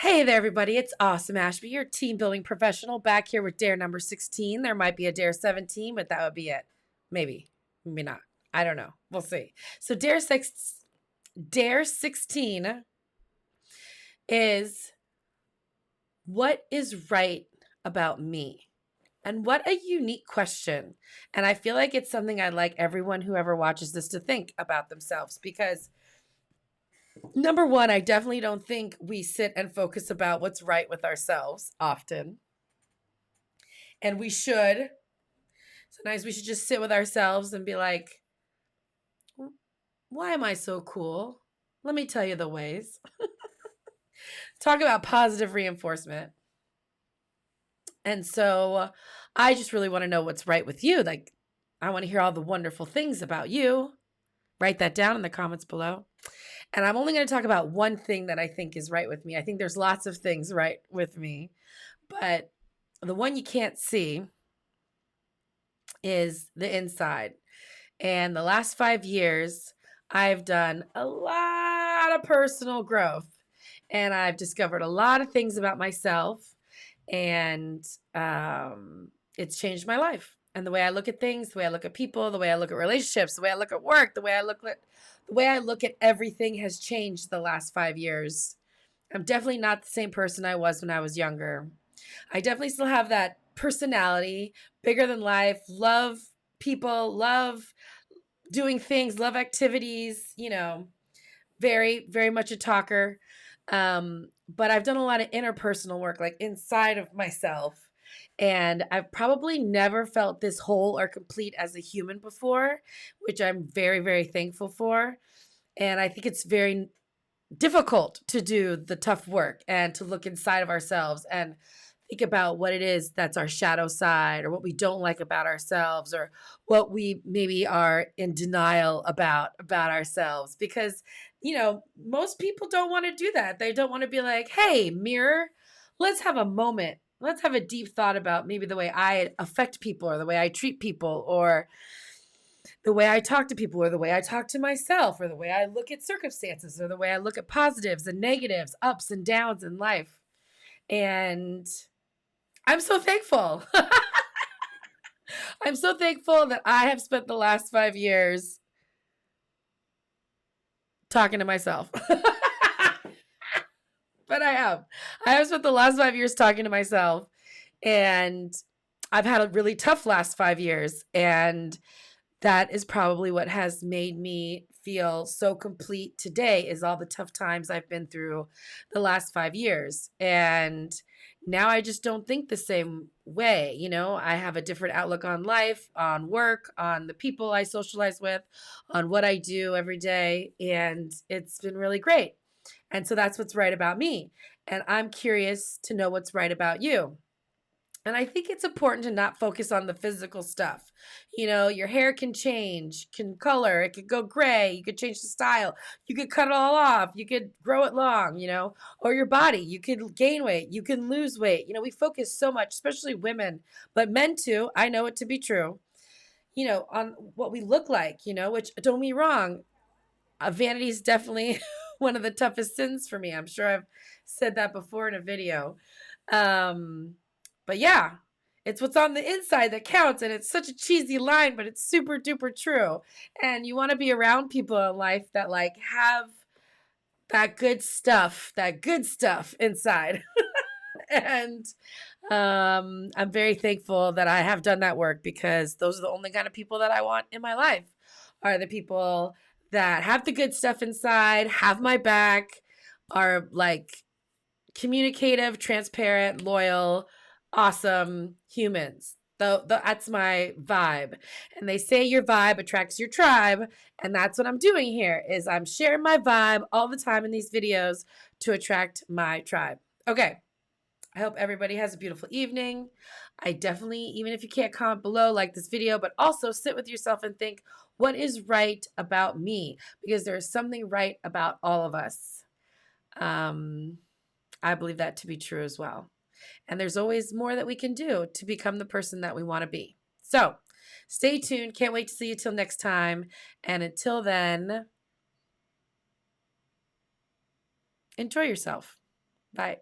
Hey there, everybody. It's Awesome Ashby, your team building professional, back here with dare number 16. There might be a dare 17, but that would be it. Maybe, maybe not. I don't know. We'll see. So, dare 16 is what is right about me? And what a unique question. And I feel like it's something I'd like everyone who ever watches this to think about themselves because number one, I definitely don't think we sit and focus about what's right with ourselves often. And we should. Sometimes we should just sit with ourselves and be like, why am I so cool? Let me tell you the ways. Talk about positive reinforcement. And so I just really want to know what's right with you. Like, I want to hear all the wonderful things about you. Write that down in the comments below. And I'm only going to talk about one thing that I think is right with me. I think there's lots of things right with me, but the one you can't see is the inside. And the last 5 years, I've done a lot of personal growth and I've discovered a lot of things about myself. And it's changed my life and the way I look at things, the way I look at people, the way I look at relationships, the way I look at work, the way I look at everything has changed the last 5 years. I'm definitely not the same person I was when I was younger. I definitely still have that personality, bigger than life, love people, love doing things, love activities, very, very much a talker. But I've done a lot of interpersonal work, like inside of myself. And I've probably never felt this whole or complete as a human before, which I'm very, very thankful for. And I think it's very difficult to do the tough work and to look inside of ourselves and think about what it is that's our shadow side or what we don't like about ourselves or what we maybe are in denial about ourselves because most people don't want to do that. They don't want to be like, hey, mirror, let's have a moment, let's have a deep thought about maybe the way I affect people or the way I treat people or the way I talk to people or the way I talk to myself or the way I look at circumstances or the way I look at positives and negatives, ups and downs in life. And I'm so thankful. I'm so thankful that I have spent the last 5 years talking to myself. But I have. I have spent the last 5 years talking to myself. And I've had a really tough last 5 years. And that is probably what has made me feel so complete today is all the tough times I've been through the last 5 years. And now I just don't think the same way. I have a different outlook on life, on work, on the people I socialize with, on what I do every day. And it's been really great. And so that's what's right about me. And I'm curious to know what's right about you. And I think it's important to not focus on the physical stuff. Your hair can change, can color, it could go gray, you could change the style, you could cut it all off, you could grow it long, or your body, you could gain weight, you can lose weight. We focus so much, especially women, but men too. I know it to be true, on what we look like, which don't get me wrong, vanity is definitely one of the toughest sins for me. I'm sure I've said that before in a video. But yeah, it's what's on the inside that counts. And it's such a cheesy line, but it's super duper true. And you want to be around people in life that like have that good stuff inside. And I'm very thankful that I have done that work because those are the only kind of people that I want in my life are the people that have the good stuff inside, have my back, are like communicative, transparent, loyal, awesome humans. That's my vibe. And they say your vibe attracts your tribe. And that's what I'm doing here is I'm sharing my vibe all the time in these videos to attract my tribe. Okay. I hope everybody has a beautiful evening. I definitely, even if you can't comment below, like this video, but also sit with yourself and think, what is right about me? Because there is something right about all of us. I believe that to be true as well. And there's always more that we can do to become the person that we want to be. So stay tuned. Can't wait to see you till next time. And until then, enjoy yourself. Bye.